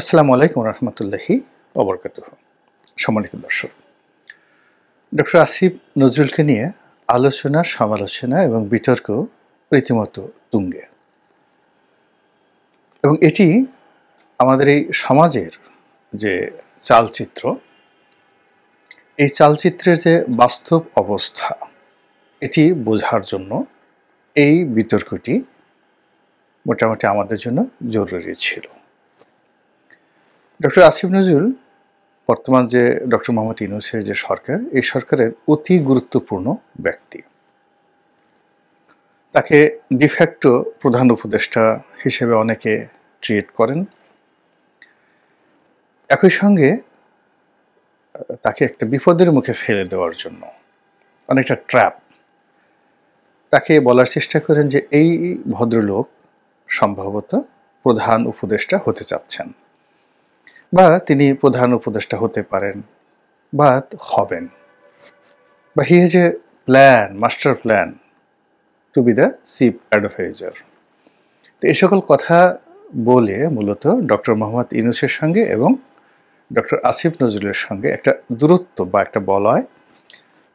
আসসালামু আলাইকুম রহমতুল্লাহি ওবরকাতুহু। সম্মানিত দর্শক, ডক্টর আসিফ নজরুলকে নিয়ে আলোচনা, সমালোচনা এবং বিতর্ক রীতিমতো তুঙ্গে, এবং এটি আমাদের এই সমাজের যে চালচিত্র, এই চালচিত্রের যে বাস্তব অবস্থা, এটি বোঝার জন্য এই বিতর্কটি মোটামুটি আমাদের জন্য জরুরি ছিল। ডক্টর আসিফ নজরুল বর্তমান যে ডক্টর মোহাম্মদ ইউনূসের যে সরকার, এই সরকারের অতি গুরুত্বপূর্ণ ব্যক্তি। তাকে ডিফ্যাক্টো প্রধান উপদেষ্টা হিসেবে অনেকে ট্রিট করেন। একই সঙ্গে তাকে একটা বিপদের মুখে ফেলে দেওয়ার জন্য, অনেকটা ট্র্যাপ, তাকে বলার চেষ্টা করেন যে এই ভদ্রলোক সম্ভবত প্রধান উপদেষ্টা হতে চাচ্ছেন, বা তিনি প্রধান উপদেষ্টা হতে পারেন বা হবেন, বা he has a plan, master plan to be the chief adviser. তো এই সকল কথা বলে মূলত ডক্টর মোহাম্মদ ইউনূসের সঙ্গে এবং ডক্টর আসিফ নজরুলের সঙ্গে একটা দূরত্ব বা একটা বলয়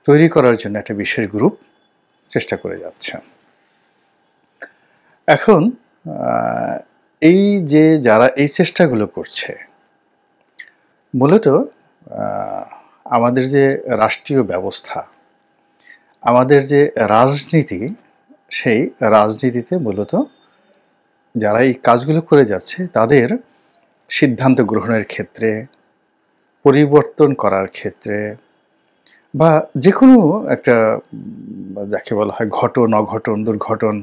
তৈরি করার জন্য একটা বিশেষ গ্রুপ চেষ্টা করে যাচ্ছে। এখন এই যে যারা এই চেষ্টাগুলো করছে, মূলত আমাদের যে রাষ্ট্রীয় ব্যবস্থা, আমাদের যে রাজনীতি, সেই রাজনীতিতে মূলত যারা এই কাজগুলো করে যাচ্ছে তাদের সিদ্ধান্ত গ্রহণের ক্ষেত্রে, পরিবর্তন করার ক্ষেত্রে, বা যে কোনো একটা যাকে বলা হয় ঘটন, অঘটন, দুর্ঘটন,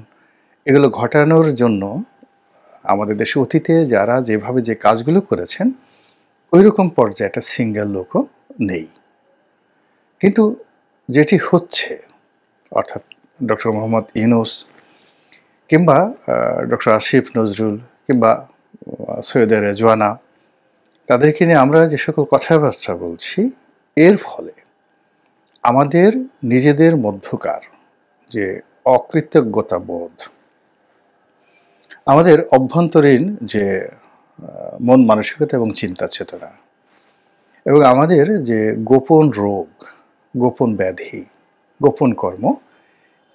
এগুলো ঘটানোর জন্য আমাদের দেশে অতীতে যারা যেভাবে যে কাজগুলো করেছেন, ওই রকম পর্যায়ে একটা সিঙ্গেল লোকও নেই। কিন্তু যেটি হচ্ছে, অর্থাৎ ডক্টর মোহাম্মদ ইউনূস কিংবা ডক্টর আসিফ নজরুল কিংবা সৈয়দা রেজওয়ানা, তাদেরকে নিয়ে আমরা যে সকল কথাবার্তা বলছি, এর ফলে আমাদের নিজেদের মধ্যকার যে অকৃতজ্ঞতা বোধ, আমাদের অভ্যন্তরীণ যে মন মানসিকতা এবং চিন্তা চেতনা, এবং আমাদের যে গোপন রোগ, গোপন ব্যাধি, গোপন কর্ম,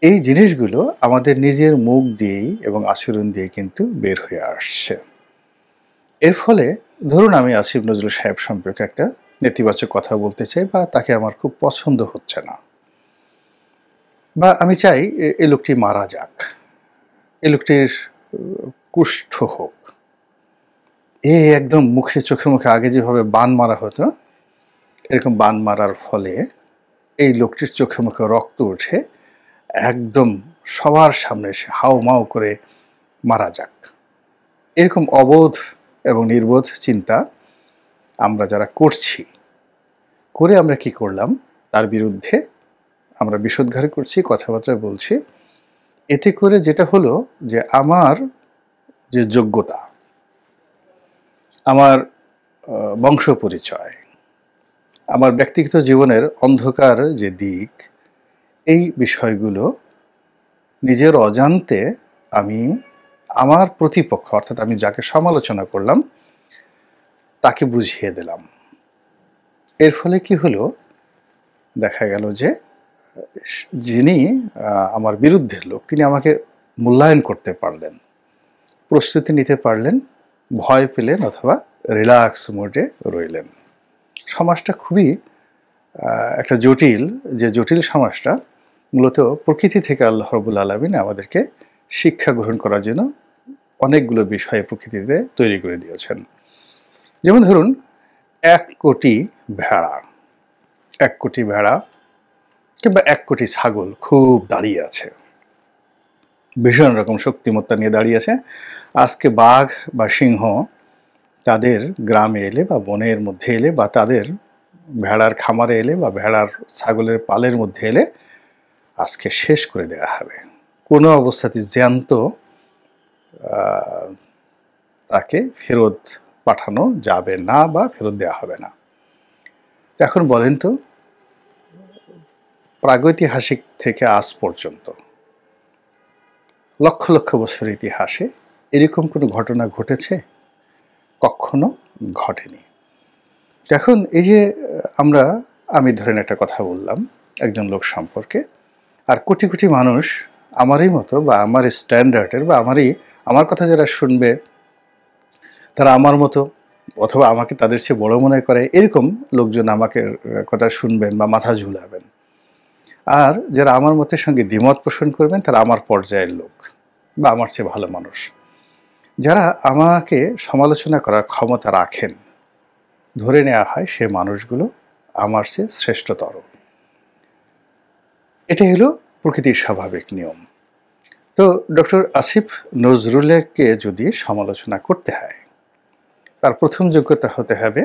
এই জিনিসগুলো আমাদের নিজের মুখ দিয়েই এবং আচরণ দিয়ে কিন্তু বের হয়ে আসছে। এর ফলে ধরুন আমি আসিফ নজরুল সাহেব সম্পর্কে একটা নেতিবাচক কথা বলতে চাই, বা তাকে আমার খুব পছন্দ হচ্ছে না, বা আমি চাই এই লোকটি মারা যাক, এই লোকটির কুষ্ঠ হোক, একদম মুখে চোখে মুখে আগে যেভাবে বান মারা হতো, এরকম বান মারার ফলে এই লোকটির চোখে মুখে রক্ত উঠে একদম সবার সামনে এসে হাউ মাউ করে মারা যাক। এরকম অবোধ এবং নির্বোধ চিন্তা আমরা যারা করছি, করে আমরা কি করলাম, তার বিরুদ্ধে আমরা বিষোদ্গার করছি, কথাবার্তা বলছি। এতে করে যেটা হলো যে আমার যে যোগ্যতা, আমার বংশ পরিচয়, আমার ব্যক্তিগত জীবনের অন্ধকার যে দিক, এই বিষয়গুলো নিজের অজান্তে আমি আমার প্রতিপক্ষ, অর্থাৎ আমি যাকে সমালোচনা করলাম, তাকে বুঝিয়ে দিলাম। এর ফলে কি হলো, দেখা গেল যে যিনি আমার বিরুদ্ধের লোক, তিনি আমাকে মূল্যায়ন করতে পারলেন, প্রস্তুতি নিতে পারলেন, ভয় পেলেন অথবা রিল্যাক্স মোডে রইলেন। সমাজটা খুবই একটা জটিল, যে জটিল সমাজটা মূলত প্রকৃতি থেকে আল্লাহ রাব্বুল আলামিন আমাদেরকে শিক্ষা গ্রহণ করার জন্য অনেকগুলো বিষয় প্রকৃতিতে তৈরি করে দিয়েছেন। যেমন ধরুন 1 কোটি ভেড়া, 1 কোটি ভেড়া কিংবা 1 কোটি ছাগল খুব দাঁড়িয়ে আছে, ভীষণ রকম শক্তিমত্তা নিয়ে দাঁড়িয়ে আছে। আজকে বাঘ বা সিংহ তাদের গ্রামে এলে বা বনের মধ্যে এলে, বা তাদের ভেড়ার খামারে এলে, বা ভেড়ার ছাগলের পালের মধ্যে এলে আজকে শেষ করে দেওয়া হবে। কোনো অবস্থাতে জ্যান্ত তাকে ফেরত পাঠানো যাবে না বা ফেরত দেওয়া হবে না। এখন বলেন তো, প্রাগৈতিহাসিক থেকে আজ পর্যন্ত লক্ষ লক্ষ বছর ইতিহাসে এরকম কোনো ঘটনা ঘটেছে? কখনো ঘটেনি। এখন এই যে আমি ধরেন একটা কথা বললাম একজন লোক সম্পর্কে, আর কোটি কোটি মানুষ আমারই মতো বা আমার স্ট্যান্ডার্ডের বা আমার কথা যারা শুনবে তারা আমার মতো, অথবা আমাকে তাদের চেয়ে বড় মনে করে, এরকম লোকজন আমাকে কথা শুনবেন বা মাথা ঝুলাবেন। আর যারা আমার মতের সঙ্গে দ্বিমত পোষণ করবেন তারা আমার পর্যায়ের লোক বা আমার চেয়ে ভালো মানুষ। যারা আমাকে সমালোচনা করার ক্ষমতা রাখেন, ধরে নেওয়া হয় সে মানুষগুলো আমার চেয়ে শ্রেষ্ঠতর। এটা হলো প্রকৃতির স্বাভাবিক নিয়ম। তো ডক্টর আসিফ নজরুলকে যদি সমালোচনা করতে হয়, তার প্রথম যোগ্যতা হতে হবে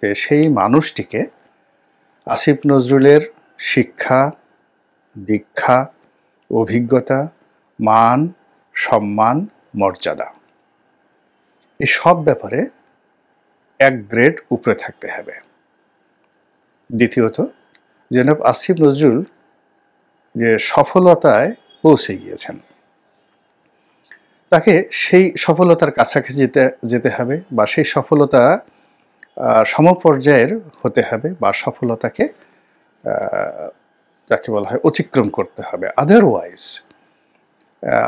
যে সেই মানুষটিকে আসিফ নজরুলের শিক্ষা, দীক্ষা, অভিজ্ঞতা, মান, সম্মান, মর্যাদা এই সব ব্যাপারে এক গ্রেড উপরে থাকতে হবে। দ্বিতীয়ত, জনাব আসিফ নজরুল যে সফলতায় পৌঁছে গিয়েছেন, তাকে সেই সফলতার কাছাকাছি যেতে হবে বা সেই সফলতা সমপর্যায়ের হতে হবে বা সফলতাকে যাকে বলা হয় অতিক্রম করতে হবে। আদারওয়াইজ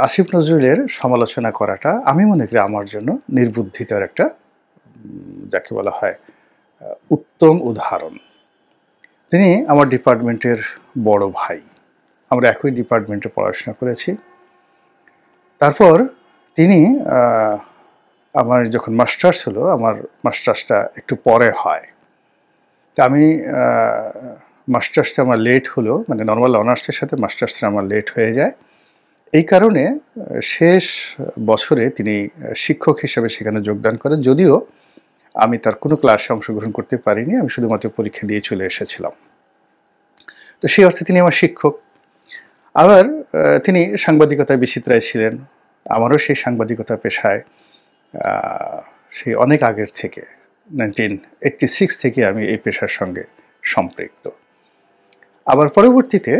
আসিফ নজরুলের সমালোচনা করাটা আমি মনে করি আমার জন্য নির্বুদ্ধিতার একটা যাকে বলা হয় উত্তম উদাহরণ। তিনি আমার ডিপার্টমেন্টের বড় ভাই, আমরা একই ডিপার্টমেন্টে পড়াশোনা করেছি। তারপর তিনি আমার যখন মাস্টার্স হলো, আমার মাস্টার্সটা একটু পরে হয়, তা আমি মাস্টার্সে আমার লেট হলো, মানে নর্মাল অনার্সের সাথে মাস্টার্সে আমার লেট হয়ে যায়। এই কারণে শেষ বছরে তিনি শিক্ষক হিসেবে সেখানে যোগদান করেন, যদিও আমি তার কোনো ক্লাসে অংশগ্রহণ করতে পারিনি, আমি শুধুমাত্র পরীক্ষা দিয়ে চলে এসেছিলাম। তো সেই অর্থে তিনি আমার শিক্ষক। আবার তিনি সাংবাদিকতায় বিচিত্রায় ছিলেন। আমারও সেই সাংবাদিকতা পেশায় সেই অনেক আগের থেকে 1986 থেকে আমি এই পেশার সঙ্গে সম্পৃক্ত। আবার পরবর্তীতে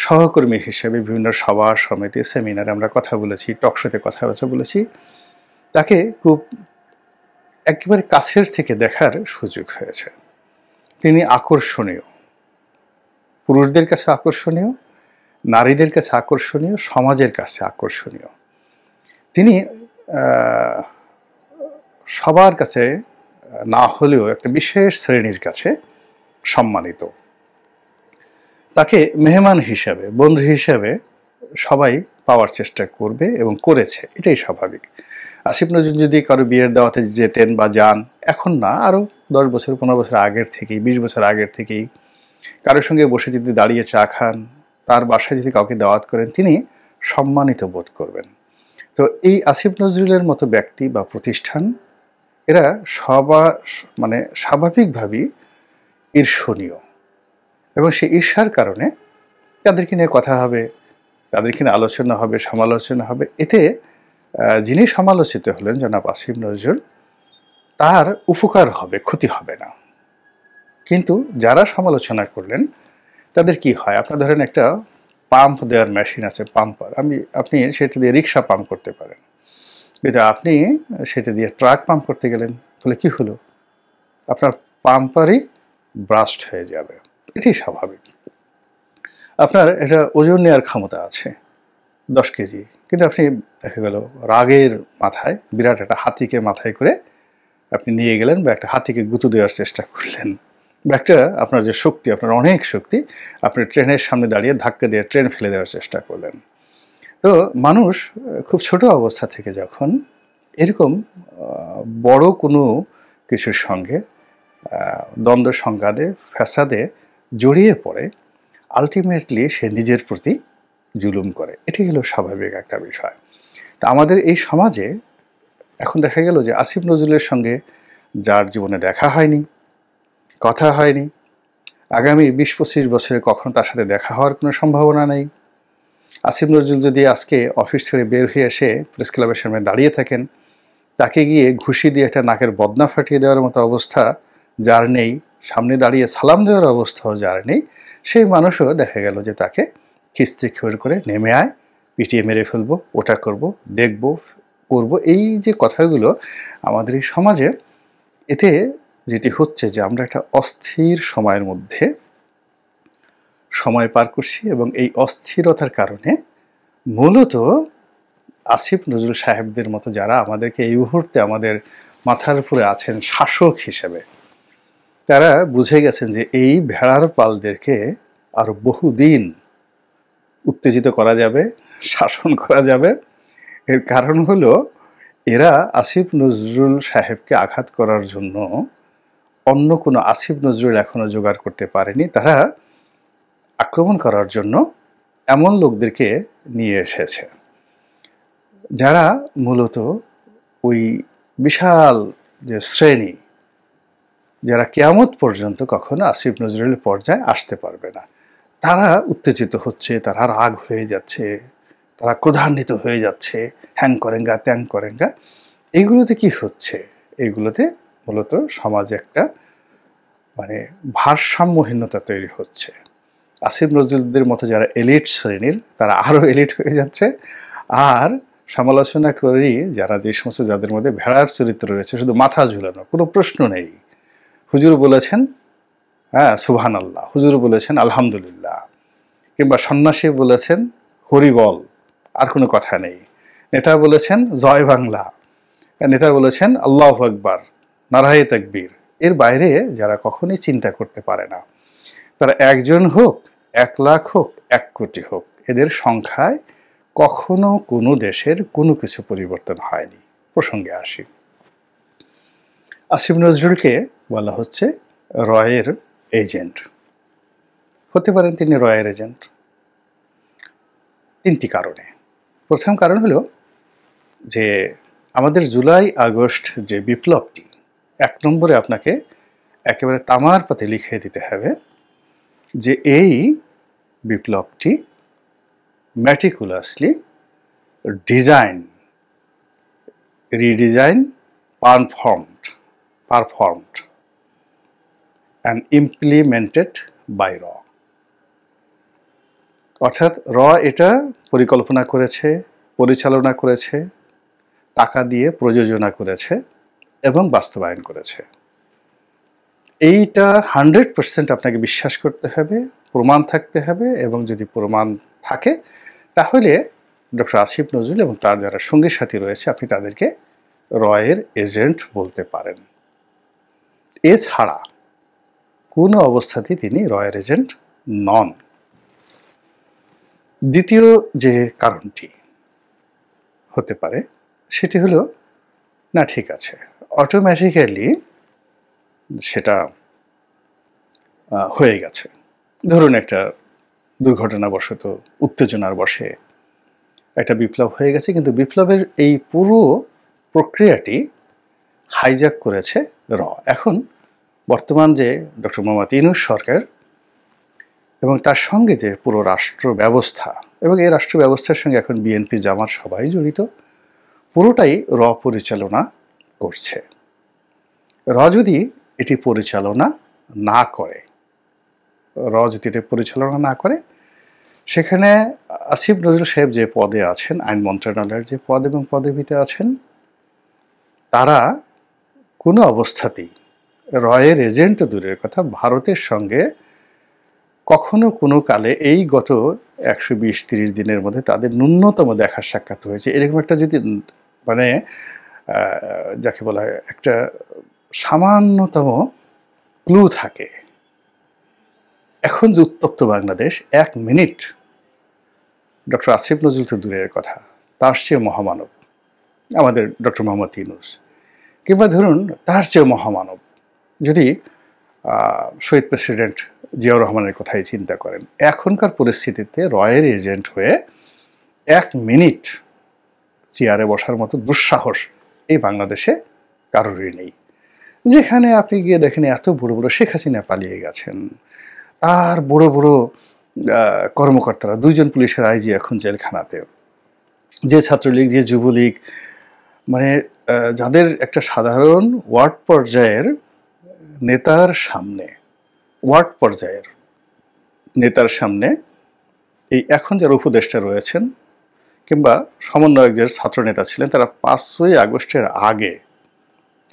সহকর্মী হিসেবে বিভিন্ন সভা, সমিতি, সেমিনারে আমরা কথা বলেছি, টকশোতে কথাবার্তা বলেছি। তাকে খুব একেবারে কাছের থেকে দেখার সুযোগ হয়েছে। তিনি আকর্ষণীয়, পুরুষদের কাছে আকর্ষণীয়, নারীদের কাছে আকর্ষণীয়, সমাজের কাছে আকর্ষণীয়। তিনি সবার কাছে না হলেও একটা বিশেষ শ্রেণীর কাছে সম্মানিত। তাকে মেহমান হিসাবে, বন্ধু হিসাবে সবাই পাওয়ার চেষ্টা করবে এবং করেছে, এটাই স্বাভাবিক। আসিফ নজরুল যদি কারো বিয়ের দাওয়াতে যেতেন বা যান, এখন না, আরও 10 বছর 15 বছর আগের থেকেই, 20 বছর আগের থেকেই কারোর সঙ্গে বসে যদি দাঁড়িয়ে চা খান, তার বাসায় যদি কাউকে দাওয়াত করেন, তিনি সম্মানিত বোধ করবেন। তো এই আসিফ নজরুলের মতো ব্যক্তি বা প্রতিষ্ঠান, এরা মানে স্বাভাবিকভাবেই ঈর্ষণীয়, এবং সেই ঈর্ষার কারণে তাদেরকে নিয়ে কথা হবে, তাদেরকে নিয়ে আলোচনা হবে, সমালোচনা হবে। এতে যিনি সমালোচিত হলেন জনাব আসিফ নজরুল, তার উপকার হবে, ক্ষতি হবে না। কিন্তু যারা সমালোচনা করলেন তাদের কি হয়, আপনার ধরেন একটা পাম্প দেওয়ার মেশিন আছে, পাম্পার, আপনি সেটা দিয়ে রিক্সা পাম্প করতে পারেন, কিন্তু আপনি সেটা দিয়ে ট্রাক পাম্প করতে গেলেন, তাহলে কি হলো, আপনার পাম্পারই ব্রাস্ট হয়ে যাবে। এটাই স্বাভাবিক। আপনার এটা ওজন নেওয়ার ক্ষমতা আছে 10 কেজি, কিন্তু আপনি দেখা গেল রাগের মাথায় বিরাট একটা হাতিকে মাথায় করে আপনি নিয়ে গেলেন, বা একটা হাতিকে গুঁতো দেওয়ার চেষ্টা করলেন, বা একটা আপনার যে শক্তি, আপনার অনেক শক্তি, আপনি ট্রেনের সামনে দাঁড়িয়ে ধাক্কা দিয়ে ট্রেন ফেলে দেওয়ার চেষ্টা করলেন। তো মানুষ খুব ছোট অবস্থা থেকে যখন এরকম বড় কোনো কিছুর সঙ্গে দ্বন্দ্ব সংঘাতে, ফ্যাসাদে জড়িয়ে পড়ে, আলটিমেটলি সে নিজের প্রতি জুলুম করে। এটাই হলো স্বাভাবিক একটা বিষয়। তা আমাদের এই সমাজে এখন দেখা গেল যে আসিফ নজরুলের সঙ্গে যার জীবনে দেখা হয়নি, কথা হয়নি, আগামী 20-25 বছরে কখনো তার সাথে দেখা হওয়ার কোনো সম্ভাবনা নেই। আসিফ নজরুল যদি আজকে অফিস ছেড়ে বের হয়ে এসে প্রেস ক্লাবের সামনে দাঁড়িয়ে থাকেন, তাকে গিয়ে ঘুষি দিয়ে একটা নাকের বদনা ফাটিয়ে দেওয়ার মতো অবস্থা যার নেই, সামনে দাঁড়িয়ে সালাম দেওয়ার অবস্থাও যার নেই, সেই মানুষও দেখা গেল যে তাকে খিস্তি খের করে নেমে আয়, পিটিয়ে মেরে ফেলবো, ওটা করব, দেখব, করব, এই যে কথাগুলো আমাদের এই সমাজে এতে যেটি হচ্ছে যে আমরা একটা অস্থির সময়ের মধ্যে সময় পার করছি, এবং এই অস্থিরতার কারণে মূলত আসিফ নজরুল সাহেবদের মতো যারা আমাদেরকে এই মুহূর্তে আমাদের মাথার উপরে আছেন শাসক হিসেবে, তারা বুঝে গেছেন যে এই ভেড়ার পালদেরকে আরো বহুদিন উত্তেজিত করা যাবে, শাসন করা যাবে। এর কারণ হলো এরা আসিফ নজরুল সাহেবকে আঘাত করার জন্য অন্য কোনো আসিফ নজরুল এখনো জোগাড় করতে পারেনি। তারা আক্রমণ করার জন্য এমন লোকদেরকে নিয়ে এসেছে যারা মূলত ওই বিশাল যে শ্রেণী, যারা কিয়ামত পর্যন্ত কখনো আসিফ নজরুলের পর্যায়ে আসতে পারবে না, তারা উত্তেজিত হচ্ছে, তারা রাগ হয়ে যাচ্ছে, তারা ক্রোধান্বিত হয়ে যাচ্ছে, হ্যাং করেঙ্গা ত্যাং করেঙ্গা। এইগুলোতে কি হচ্ছে? এইগুলোতে মূলত সমাজে একটা মানে ভারসাম্যহীনতা তৈরি হচ্ছে। আসিফ নজরুলদের মতো যারা এলিট শ্রেণীর, তারা আরও এলিট হয়ে যাচ্ছে। আর সমালোচনা করি যারা, যে সমস্ত যাদের মধ্যে ভেড়ার চরিত্র রয়েছে, শুধু মাথা ঝুলানো, কোনো প্রশ্ন নেই, হুজুর বলেছেন হ্যাঁ সুবহান আল্লাহ, হুজুর বলেছেন আলহামদুলিল্লাহ, কিংবা সন্ন্যাসী বলেছেন হরিবল, আর কোনো কথা নেই, নেতা বলেছেন জয় বাংলা, নেতা বলেছেন আল্লাহু আকবার, নারায়ে তাকবীর। এর বাইরে যারা কখনোই চিন্তা করতে পারে না, তারা একজন হোক, 1,00,000 হোক, 1 কোটি হোক, এদের সংখ্যায় কখনো কোনো দেশের কোনো কিছু পরিবর্তন হয়নি। প্রসঙ্গে আসি, আসিফ নজরুলকে বলা হচ্ছে রয়ের এজেন্ট। হতে পারেন তিনি রয়ের এজেন্ট 3টি কারণে। প্রথম কারণ হলো যে আমাদের জুলাই আগস্ট যে বিপ্লবটি, 1 নম্বরে আপনাকে একেবারে তামার পাতে লিখে দিতে হবে যে এই বিপ্লবটি meticulously design, redesign, performed and implemented by র। অর্থাৎ র এটা পরিকল্পনা করেছে, পরিচালনা করেছে, টাকা দিয়ে প্রযোজনা করেছে এবং বাস্তবায়ন করেছে। এইটা 100% আপনাকে বিশ্বাস করতে হবে, প্রমাণ থাকতে হবে, এবং যদি প্রমাণ থাকে তাহলে ডক্টর আসিফ নজরুল এবং তার যারা সঙ্গী সাথী রয়েছে, আপনি তাদেরকে রয়ের এজেন্ট বলতে পারেন। এছাড়া কোনো অবস্থাতেই তিনি রয়ের এজেন্ট নন। দ্বিতীয় যে কারণটি হতে পারে সেটি হলো, না ঠিক আছে, অটোমেটিক্যালি সেটা হয়ে গেছে। ধরুন একটা দুর্ঘটনাবশত, উত্তেজনার বশে একটা বিপ্লব হয়ে গেছে, কিন্তু বিপ্লবের এই পুরো প্রক্রিয়াটি হাইজ্যাক করেছে র। এখন বর্তমান যে ডক্টর মোহাম্মদ ইউনূস সরকার এবং তার সঙ্গে যে পুরো রাষ্ট্র ব্যবস্থা, এবং এই রাষ্ট্র ব্যবস্থার সঙ্গে এখন বিএনপি, জামাত সবাই জড়িত, পুরোটাই র পরিচালনা করছে। র যদি এটি পরিচালনা না করে, সেখানে আসিফ নজরুল সাহেব যে পদে আছেন, আইন মন্ত্রণালয়ের যে পদ এবং পদবিতে আছেন, তারা কোনো অবস্থাতেই রয়ের এজেন্ট তো দূরের কথা, ভারতের সঙ্গে কখনো কোনো কালে এই গত 120-30 দিনের মধ্যে তাদের ন্যূনতম দেখা সাক্ষাৎ হয়েছে, এরকম একটা যদি মানে যাকে বলা হয় একটা সামান্যতম ক্লু থাকে। এখন যে উত্তপ্ত বাংলাদেশ, 1 মিনিট ডক্টর আসিফ নজরুল তো দূরের কথা, তার চেয়ে মহামানব আমাদের ডক্টর মোহাম্মদ ইউনূস, কিংবা ধরুন তার চেয়ে মহামানব যদি শহীদ প্রেসিডেন্ট জিয়াউর রহমানের কথাই চিন্তা করেন, এখনকার পরিস্থিতিতে রয়ের এজেন্ট হয়ে 1 মিনিট চেয়ারে বসার মতো দুঃসাহস এই বাংলাদেশে কারোরই নেই। যেখানে আপনি গিয়ে দেখেন এত বড় বড়, শেখ হাসিনা পালিয়ে গেছেন, আর বড় বড় কর্মকর্তারা, 2 জন পুলিশের আইজি এখন জেলখানাতে, যে ছাত্রলীগ, যে যুবলীগ, মানে যাদের একটা সাধারণ ওয়ার্ড পর্যায়ের নেতার সামনে এই এখন যারা উপদেষ্টা রয়েছেন কিংবা সমন্বয়ক যে ছাত্র নেতা ছিলেন, তারা 5ই আগস্টের আগে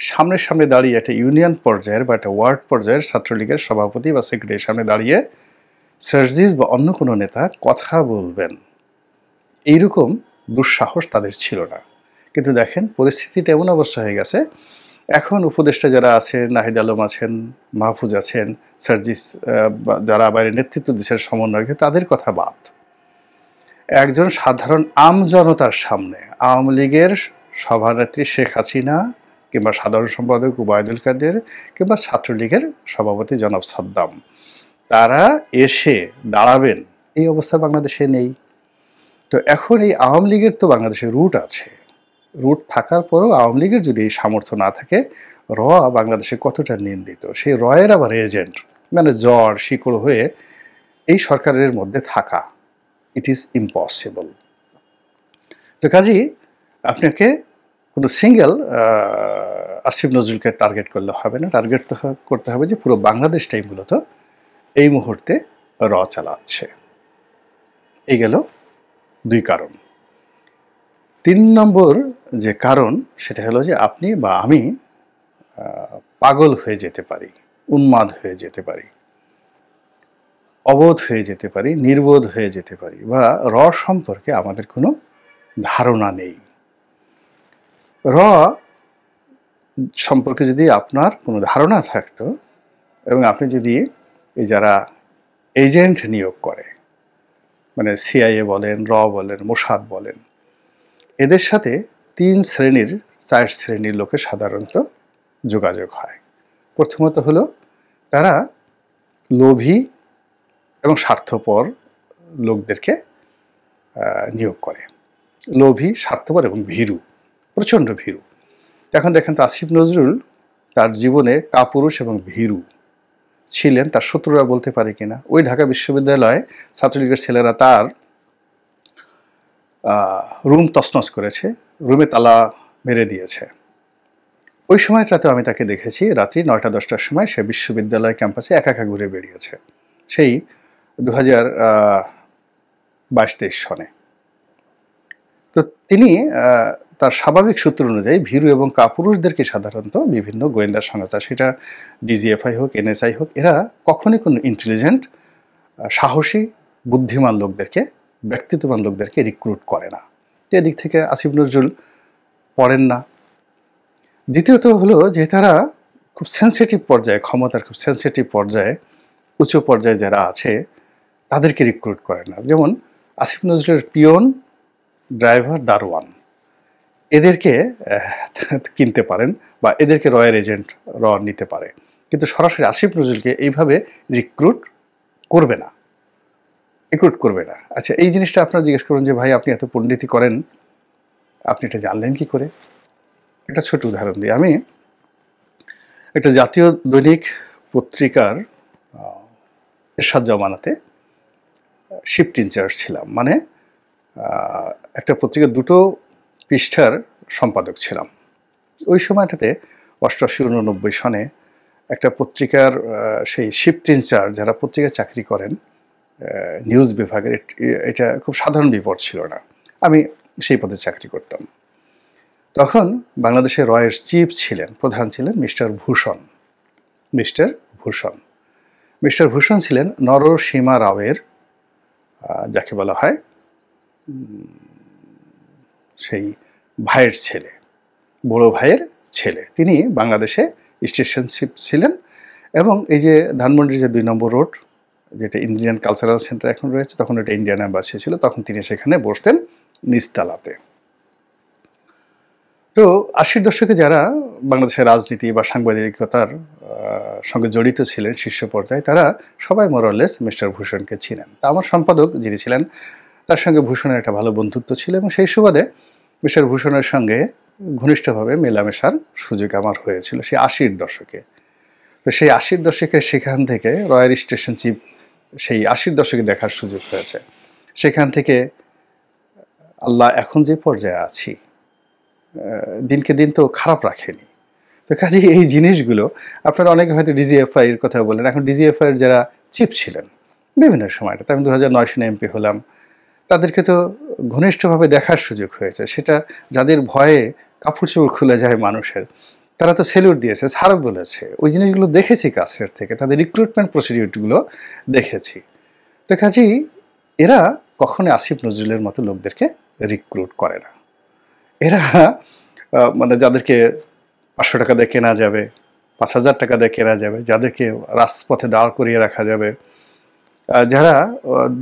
সামনে দাঁড়িয়ে একটা ইউনিয়ন পর্যায়ের বা একটা ওয়ার্ড পর্যায়ের ছাত্রলীগের সভাপতি বা সেক্রেটারির সামনে দাঁড়িয়ে সার্জিস বা অন্য কোনো নেতা কথা বলবেন, এইরকম দুঃসাহস তাদের ছিল না। কিন্তু দেখেন পরিস্থিতিটা এমন অবস্থা হয়ে গেছে, এখন উপদেষ্টা যারা আছেন, নাহিদ আলম আছেন, মাহফুজ আছেন, সার্জিস যারা বাইরে নেতৃত্ব দিচ্ছেন সমন্বয়কে, তাদের কথা বাদ, একজন সাধারণ আমজনতার সামনে আওয়ামী লীগের সভানেত্রী শেখ হাসিনা কিংবা সাধারণ সম্পাদক ওবায়দুল কাদের কিংবা ছাত্রলীগের সভাপতি জনাব সাদ্দাম, তারা এসে দাঁড়াবেন, এই অবস্থা বাংলাদেশে নেই। তো এখন এই আওয়ামী লীগের তো বাংলাদেশে রুট আছে, রুট থাকার পরও আওয়ামী লীগের যদি এই সামর্থ্য না থাকে, র বাংলাদেশে কতটা নিন্দিত, সেই রয়ের আবার এজেন্ট মানে জ্বর শিকড় হয়ে এই সরকারের মধ্যে থাকা, ইট ইজ ইম্পসিবল। তো কাজেই আপনাকে কোনো সিঙ্গেল আসিফ নজরুলকে টার্গেট করলে হবে না, টার্গেট তো করতে হবে যে পুরো বাংলাদেশটাই মূলত এই মুহূর্তে র চালাচ্ছে। এই গেল 2 কারণ। 3 নম্বর যে কারণ সেটা হলো যে আপনি বা আমি পাগল হয়ে যেতে পারি, উন্মাদ হয়ে যেতে পারি, অবোধ হয়ে যেতে পারি, নির্বোধ হয়ে যেতে পারি, বা র সম্পর্কে আমাদের কোনো ধারণা নেই। র সম্পর্কে যদি আপনার কোনো ধারণা থাকতো এবং আপনি যদি এই যারা এজেন্ট নিয়োগ করে, মানে সিআইএ বলেন, র বলেন, মোসাদ বলেন, এদের সাথে 4 শ্রেণীর লোকের সাধারণত যোগাযোগ হয়। প্রথমত হলো তারা লোভী এবং স্বার্থপর লোকদেরকে নিয়োগ করে। লোভী, স্বার্থপর এবং ভীরু, প্রচণ্ড ভীরু। এখন দেখেন তো আসিফ নজরুল তার জীবনে কাপুরুষ এবং ভীরু ছিলেন, তার শত্রুরা বলতে পারে কিনা। ওই ঢাকা বিশ্ববিদ্যালয়ে ছাত্রলীগের ছেলেরা তার রুম তছনছ করেছে, রুমে তালা মেরে দিয়েছে। ওই সময়টাতে আমি তাকে দেখেছি রাত্রি 9টা-10টার সময় সে বিশ্ববিদ্যালয় ক্যাম্পাসে একা একা ঘুরে বেরিয়েছে, সেই 2022-23 সনে। তো তিনি তার স্বাভাবিক সূত্র অনুযায়ী ভীরু এবং কাপুরুষদেরকে সাধারণত বিভিন্ন গোয়েন্দা সংস্থা, সেটা ডিজিএফআই হোক, এনএসআই হোক, এরা কখনই কোনো ইন্টেলিজেন্ট, সাহসী, বুদ্ধিমান লোকদেরকে, ব্যক্তিত্ববান লোকদেরকে রিক্রুট করে না। এদিক থেকে আসিফ নজরুল পড়েন না। দ্বিতীয়ত হলো যে তারা খুব সেন্সিটিভ পর্যায়ে, ক্ষমতার খুব সেন্সিটিভ পর্যায়ে, উচ্চ পর্যায়ে যারা আছে তাদেরকে রিক্রুট করে না। যেমন আসিফ নজরুলের পিয়ন, ড্রাইভার, দারোয়ান, এদেরকে কিনতে পারেন বা এদেরকে রয়ের এজেন্ট র নিতে পারে, কিন্তু সরাসরি আসিফ নজরুলকে এইভাবে রিক্রুট করবে না। আচ্ছা, এই জিনিসটা আপনারা জিজ্ঞেস করুন যে ভাই আপনি এত পণ্ডিতি করেন, আপনি এটা জানলেন কি করে? একটা ছোট উদাহরণ দিই। আমি একটা জাতীয় দৈনিক পত্রিকার এরশাদ জামানাতে শিফট ইনচার্জ ছিলাম, মানে একটা পত্রিকার 2 পৃষ্ঠার সম্পাদক ছিলাম। ওই সময়টাতে 88-89 সনে একটা পত্রিকার সেই শিফট ইনচার্জ যারা পত্রিকায় চাকরি করেন নিউজ বিভাগের, এটা খুব সাধারণ বিপদ ছিল না। আমি সেই পদে চাকরি করতাম। তখন বাংলাদেশের রয়ের চিফ ছিলেন, প্রধান ছিলেন মিস্টার ভূষণ ছিলেন নরসীমা রাওয়ের, যাকে বলা হয় সেই ভাইয়ের ছেলে, বড় ভাইয়ের ছেলে। তিনি বাংলাদেশে স্টেশন চিফ ছিলেন এবং এই যে ধানমন্ডির যে 2 নম্বর রোড, যেটা ইন্ডিয়ান কালচারাল সেন্টার এখন রয়েছে, তখন এটা ইন্ডিয়ান এম্বাসি ছিল, তখন তিনি সেখানে বসতেন নিচতলাতে। তো 80-র দশকে যারা বাংলাদেশের রাজনীতি বা সাংবাদিকতার সঙ্গে জড়িত ছিলেন শীর্ষ পর্যায়ে, তারা সবাই মোরলেস মিস্টার ভূষণকে ছিলেন। তা আমার সম্পাদক যিনি ছিলেন, তার সঙ্গে ভূষণের একটা ভালো বন্ধুত্ব ছিল এবং সেই সুবাদে মিস্টার ভূষণের সঙ্গে ঘনিষ্ঠভাবে মেলামেশার সুযোগ আমার হয়েছিল সেই 80-র দশকে। তো সেই 80-র দশকে সেখান থেকে রয়্যাল স্টেশন চিফ সেই 80-র দশকে দেখার সুযোগ হয়েছে। সেখান থেকে আল্লাহ এখন যে পর্যায়ে আছি, দিনকে দিন তো খারাপ রাখেনি। তো কাজে এই জিনিসগুলো আপনারা অনেকে হয়তো ডিজিএফআই এর কথা বলেন। এখন ডিজিএফআই এর যারা চিফ ছিলেন বিভিন্ন সময়টাতে, আমি 2009 সনে এমপি হলাম, তাদেরকে তো ঘনিষ্ঠভাবে দেখার সুযোগ হয়েছে। সেটা যাদের ভয়ে কাপড় চোপড় খুলে যায় মানুষের, তারা তো সেলুট দিয়েছে, ছাড় বলেছে, ওই জিনিসগুলো দেখেছি কাছের থেকে, তাদের রিক্রুটমেন্ট প্রসিডিউরগুলো দেখেছি। তো কাজেই এরা কখনোই আসিফ নজরুলের মতো লোকদেরকে রিক্রুট করে না। এরা মানে যাদেরকে 500 টাকা দিয়ে কেনা যাবে, 5,000 টাকা দিয়ে কেনা যাবে, যাদেরকে রাজপথে দাঁড় করিয়ে রাখা যাবে, যারা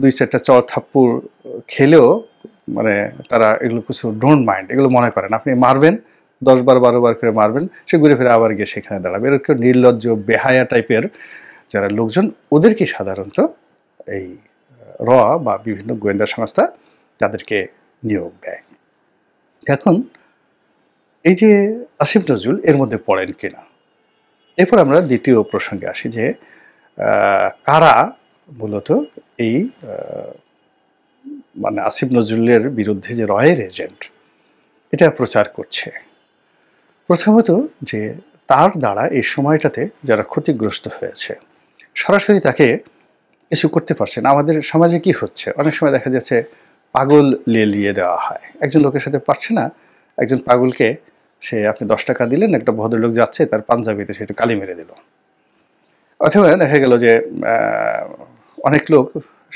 2-4টা চর থাপ্পড় খেলেও মানে তারা এগুলো কিছু ডোন্ট মাইন্ড, এগুলো মনে করেন। আপনি মারবেন 10 বার 12 বার করে মারবেন, সে ঘুরে ফিরে আবার গিয়ে সেখানে দাঁড়াবে। এরকম নির্লজ্জ বেহায়া টাইপের যারা লোকজন, ওদেরকে সাধারণত এই র বা বিভিন্ন গোয়েন্দা সংস্থা তাদেরকে নিয়োগ দেয়। এখন এই যে আসিফ নজরুল এর মধ্যে পড়েন কিনা, এরপর আমরা দ্বিতীয় প্রসঙ্গে আসি যে কারা মূলত এই মানে আসিফ নজরুলের বিরুদ্ধে যে রয়ের এজেন্ট এটা প্রচার করছে। প্রথমত যে তার দ্বারা এই সময়টাতে যারা ক্ষতিগ্রস্ত হয়েছে, সরাসরি তাকে কিছু করতে পারছে না। আমাদের সমাজে কি হচ্ছে, অনেক সময় দেখা যাচ্ছে পাগল লেলিয়ে দেওয়া হয়। একজন লোকের সাথে পারছে না, একজন পাগলকে সে আপনি 10 টাকা দিলেন, একটা ভদ্রলোক যাচ্ছে তার পাঞ্জাবিতে সে একটু কালি মেরে দিল। অথবা দেখা গেল যে অনেক লোক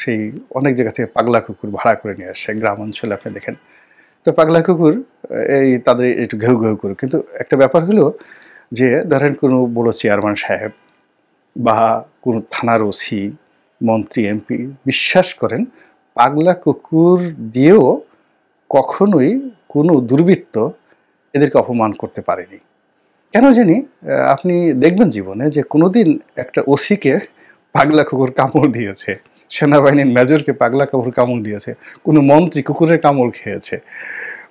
সেই অনেক জায়গা থেকে পাগলা কুকুর ভাড়া করে নিয়ে আসে, গ্রাম অঞ্চলে আপনি দেখেন। তো পাগলা কুকুর এই তাদের একটু ঘেউ ঘেউ করে, কিন্তু একটা ব্যাপার হলো যে ধরেন কোনো বড় চেয়ারম্যান সাহেব বা কোনো থানার ওসি, মন্ত্রী, এমপি বিশ্বাস করেন পাগলা কুকুর দিয়েও কখনোই কোনো দুর্বৃত্ত এদেরকে অপমান করতে পারেনি। কেন জানি আপনি দেখবেন জীবনে যে কোনোদিন একটা ওসিকে পাগলা কুকুর কামড় দিয়েছে, সেনাবাহিনীর মেজরকে পাগলা কুকুর কামড় দিয়েছে, কোনো মন্ত্রী কুকুরের কামড় খেয়েছে।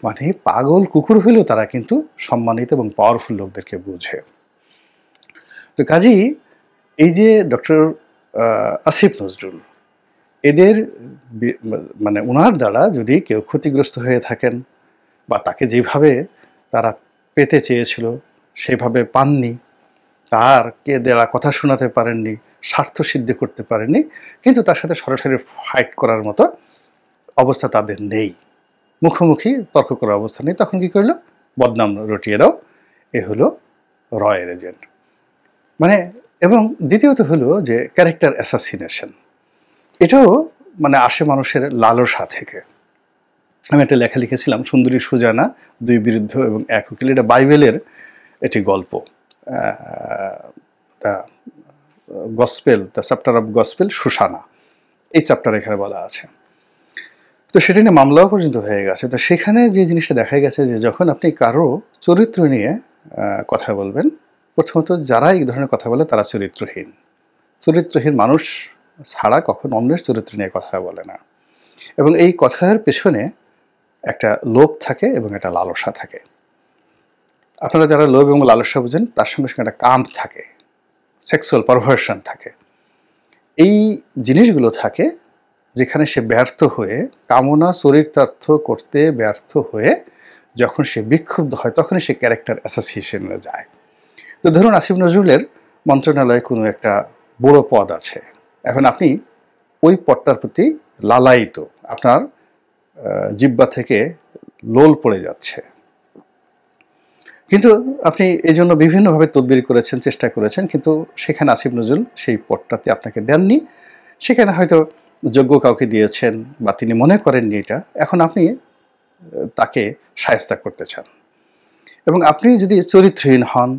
মানে পাগল কুকুর হলেও তারা কিন্তু সম্মানিত এবং পাওয়ারফুল লোকদেরকে বুঝে। তো কাজেই এই যে ডক্টর আসিফ নজরুল, এদের মানে ওনার দ্বারা যদি কেউ ক্ষতিগ্রস্ত হয়ে থাকেন বা তাকে যেভাবে তারা পেতে চেয়েছিল সেভাবে পাননি, তারকে দেওয়া কথা শোনাতে পারেননি, স্বার্থ সিদ্ধি করতে পারেননি, কিন্তু তার সাথে সরাসরি ফাইট করার মতো অবস্থা তাদের নেই, মুখোমুখি তর্ক করার অবস্থা নেই, তখন কি করলো, বদনাম রটিয়ে দাও, এ হলো রয়ের এজেন্ট। মানে এবং দ্বিতীয়ত হলো যে ক্যারেক্টার অ্যাসাসিনেশন, এটাও মানে আসে মানুষের লালসা থেকে। আমি একটা লেখা লিখেছিলাম, সুন্দরী সুজানা, 2 বৃদ্ধ এবং 1 উকিল। এটা বাইবেলের একটি গল্প, the gospel, the chapter of gospel Susanna, এই চ্যাপ্টার এখানে বলা আছে। তো সেটা নিয়ে মামলাও পর্যন্ত হয়ে গেছে। তো সেখানে যে জিনিসটা দেখা গেছে যে যখন আপনি কারো চরিত্র নিয়ে কথা বলবেন, প্রথমত যারা এই ধরনের কথা বলে তারা চরিত্রহীন। চরিত্রহীন মানুষ ছাড়া কখনো অন্যের চরিত্র নিয়ে কথা বলে না। এবং এই কথার পেছনে একটা লোভ থাকে এবং একটা লালসা থাকে। আপনারা যারা লোভ এবং লালসা বুঝেন, তার সঙ্গে সঙ্গে একটা কাম থাকে, সেক্সুয়াল পারভার্সন থাকে। এই জিনিসগুলো থাকে যেখানে সে ব্যর্থ হয়ে, কামনা চরিতার্থ করতে ব্যর্থ হয়ে যখন সে বিক্ষুব্ধ হয়, তখনই সে ক্যারেক্টার অ্যাসোসিয়েশনে যায়। তো ধরুন আসিফ নজরুলের মন্ত্রণালয়ে কোনো একটা বড় পদ আছে, এখন আপনি ওই পদটার প্রতি লালায়িত, আপনার জিহ্বা থেকে লোল পড়ে যাচ্ছে, কিন্তু আপনি এই জন্য বিভিন্নভাবে তদবির করেছেন, চেষ্টা করেছেন, কিন্তু সেখানে আসিফ নজরুল সেই পদটাতে আপনাকে দেননি। সেখানে হয়তো যোগ্য কাউকে দিয়েছেন বা তিনি মনে করেননি এটা, এখন আপনি তাকে শায়েস্তা করতে চান। এবং আপনি যদি চরিত্রহীন হন,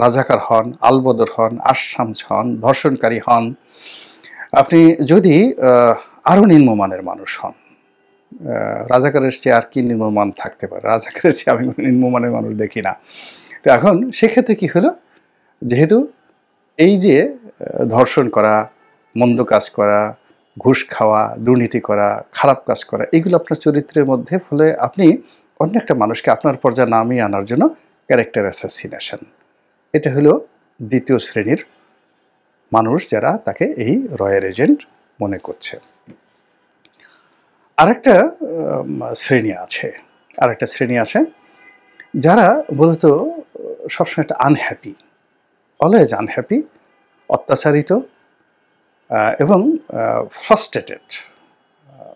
রাজাকার হন, আলবদর হন, আশামস হন, ধর্ষণকারী হন, আপনি যদি আরও নিম্নমানের মানুষ হন, রাজাকারের চেয়ে আর কি নিম্নমান থাকতে পারে, রাজাকারের চেয়ে আমি নিম্নমানের মানুষ দেখি না। তো এখন সেক্ষেত্রে কী হলো, যেহেতু এই যে ধর্ষণ করা, মন্দ কাজ করা, ঘুষ খাওয়া, দুর্নীতি করা, খারাপ কাজ করা, এগুলো আপনার চরিত্রের মধ্যে, ফলে আপনি অন্য একটা মানুষকে আপনার পর্যায়ে নামিয়ে আনার জন্য ক্যারেক্টার অ্যাসাসিনেশন, এটা হলো দ্বিতীয় শ্রেণীর মানুষ যারা তাকে এই রয়ের এজেন্ট মনে করছে। আরেকটা শ্রেণী আছে যারা মূলত সবসময় একটা আনহ্যাপি, অলওয়েজ আনহ্যাপি, অত্যাচারিত এবং ফ্রাস্ট্রেটেড,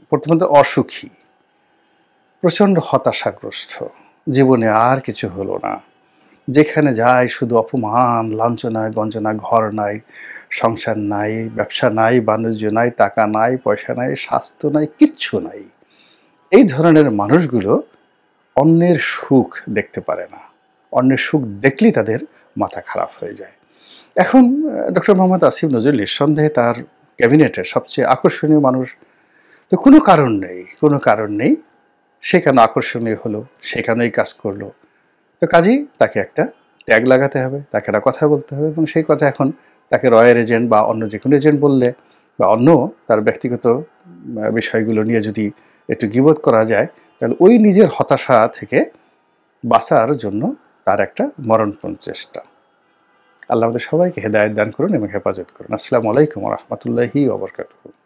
প্রথমত প্রচণ্ড হতাশাগ্রস্ত, জীবনে আর কিছু হলো না, যেখানে যায় শুধু অপমান, লাঞ্ছনা, গঞ্জনা, ঘর নাই, সংসার নাই, ব্যবসা নাই, বাণিজ্য নাই, টাকা নাই, পয়সা নাই, স্বাস্থ্য নাই, কিচ্ছু নাই। এই ধরনের মানুষগুলো অন্যের সুখ দেখতে পারে না। অন্যের সুখ দেখলেই তাদের মাথা খারাপ হয়ে যায়। এখন ডক্টর মোহাম্মদ আসিফ নজরুল নিঃসন্দেহে তার ক্যাবিনেটের সবচেয়ে আকর্ষণীয় মানুষ। তো কোনো কারণ নেই, কোনো কারণ নেই। সে কেন আকর্ষণীয় হলো? সে কেন এই কাজ করলো? তো কাজেই তাকে একটা ট্যাগ লাগাতে হবে, তাকে একটা কথা বলতে হবে এবং সেই কথা এখন তাকে রয়্যাল এজেন্ট বা অন্য যেকোনো এজেন্ট বললে বা অন্য তার ব্যক্তিগত বিষয়গুলো নিয়ে যদি একটু গীবত করা যায়, তাহলে ওই নিজের হতাশা থেকে বাঁচার জন্য তার একটা মরণপণ চেষ্টা। আল্লাহ আমাদের সবাইকে হেদায়েত দান করুন এবং হেফাজত করুন। আসসালামু আলাইকুম ওয়া রাহমাতুল্লাহি ওয়া বারাকাতুহু।